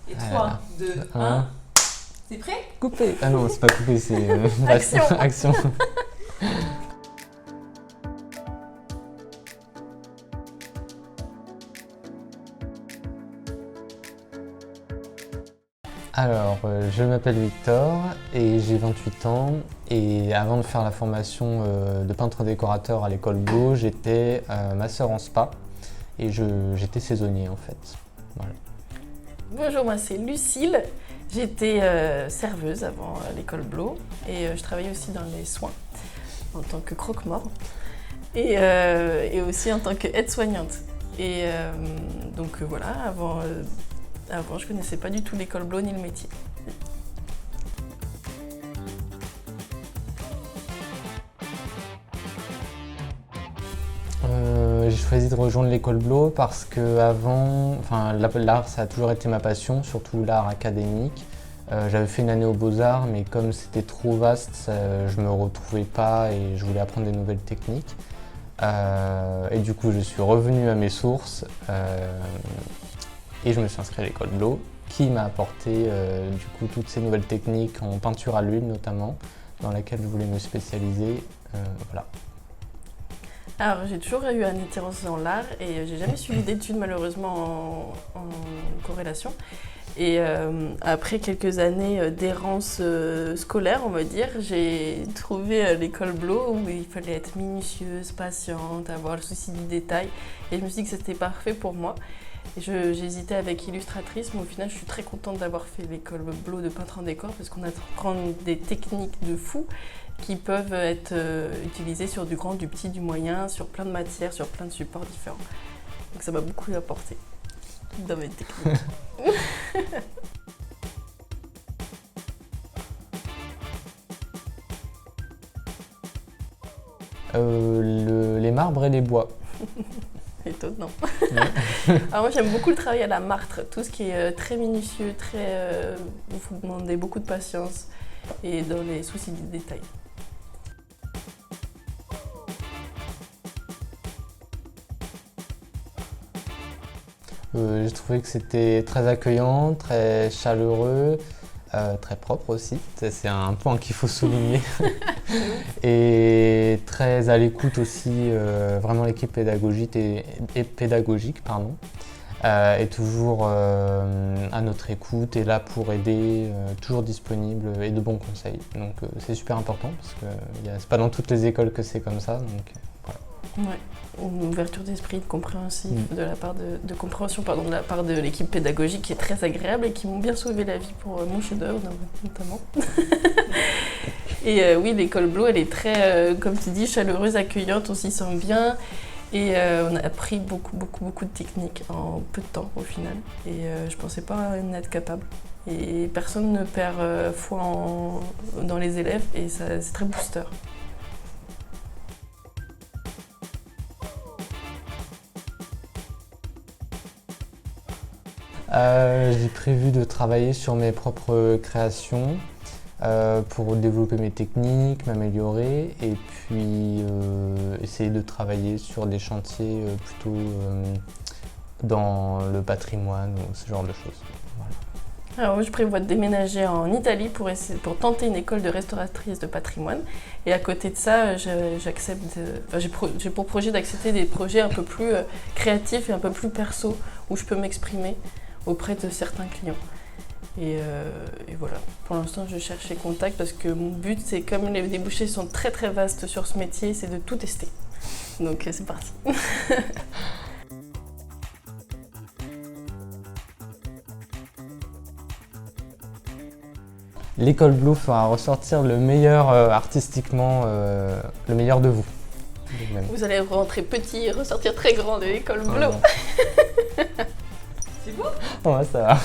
Et Ah 3, là 2, là. 1. C'est prêt? Coupé. Ah non, c'est pas coupé, c'est Action. action. Alors, je m'appelle Victor et j'ai 28 ans. Et avant de faire la formation de peintre décorateur à l'école Blo, j'étais masseur en spa et j'étais saisonnier en fait. Voilà. Bonjour, moi c'est Lucille. J'étais serveuse avant l'école Blo et je travaillais aussi dans les soins en tant que croque-mort et aussi en tant qu'aide-soignante. Et donc voilà, avant je connaissais pas du tout l'école Blo ni le métier. J'ai choisi de rejoindre l'école Blo parce que avant, l'art ça a toujours été ma passion, surtout l'art académique. J'avais fait une année aux Beaux-Arts, mais comme c'était trop vaste, je me retrouvais pas et je voulais apprendre des nouvelles techniques. Et du coup, je suis revenu à mes sources et je me suis inscrit à l'école Blo, qui m'a apporté du coup toutes ces nouvelles techniques en peinture à l'huile notamment, dans laquelle je voulais me spécialiser. Voilà. Alors j'ai toujours eu une attirance dans l'art et j'ai jamais suivi d'études malheureusement en corrélation. Et après quelques années d'errance scolaire, on va dire, j'ai trouvé l'école Blo où il fallait être minutieuse, patiente, avoir le souci du détail. Et je me suis dit que c'était parfait pour moi. Et j'hésitais avec illustratrice, mais au final je suis très contente d'avoir fait l'école Blo de peintre en décor parce qu'on apprend des techniques de fou qui peuvent être utilisées sur du grand, du petit, du moyen, sur plein de matières, sur plein de supports différents. Donc ça m'a beaucoup apporté dans mes techniques. Les marbres et les bois. Étonnant. Alors moi j'aime beaucoup le travail à la martre, tout ce qui est très minutieux, il faut demander beaucoup de patience et dans les soucis du détail. J'ai trouvé que c'était très accueillant, très chaleureux, très propre aussi. C'est un point qu'il faut souligner. Et très à l'écoute aussi, vraiment l'équipe pédagogique est toujours à notre écoute et là pour aider, toujours disponible et de bons conseils. Donc c'est super important parce que c'est pas dans toutes les écoles que c'est comme ça. Donc, voilà. Ouais. Une ouverture d'esprit, de compréhension, de la part de l'équipe pédagogique qui est très agréable et qui m'ont bien sauvé la vie pour mon chef-d'œuvre notamment. Et oui, l'école Blo, elle est très, comme tu dis, chaleureuse, accueillante, on s'y sent bien. Et on a appris beaucoup de techniques en peu de temps au final. Et je pensais pas en être capable. Et personne ne perd foi dans les élèves et c'est très booster. J'ai prévu de travailler sur mes propres créations pour développer mes techniques, m'améliorer et puis essayer de travailler sur des chantiers plutôt dans le patrimoine ou ce genre de choses. Voilà. Alors moi, je prévois de déménager en Italie pour tenter une école de restauratrice de patrimoine. Et à côté de ça, j'ai pour projet d'accepter des projets un peu plus créatifs et un peu plus perso où je peux m'exprimer auprès de certains clients. Et voilà, pour l'instant je cherche les contacts parce que mon but c'est, comme les débouchés sont très très vastes sur ce métier, c'est de tout tester. Donc c'est parti. L'école Blo fera ressortir le meilleur artistiquement, le meilleur de vous. Vous allez rentrer petit et ressortir très grand de l'école Blo. C'est beau? Ouais, ça va.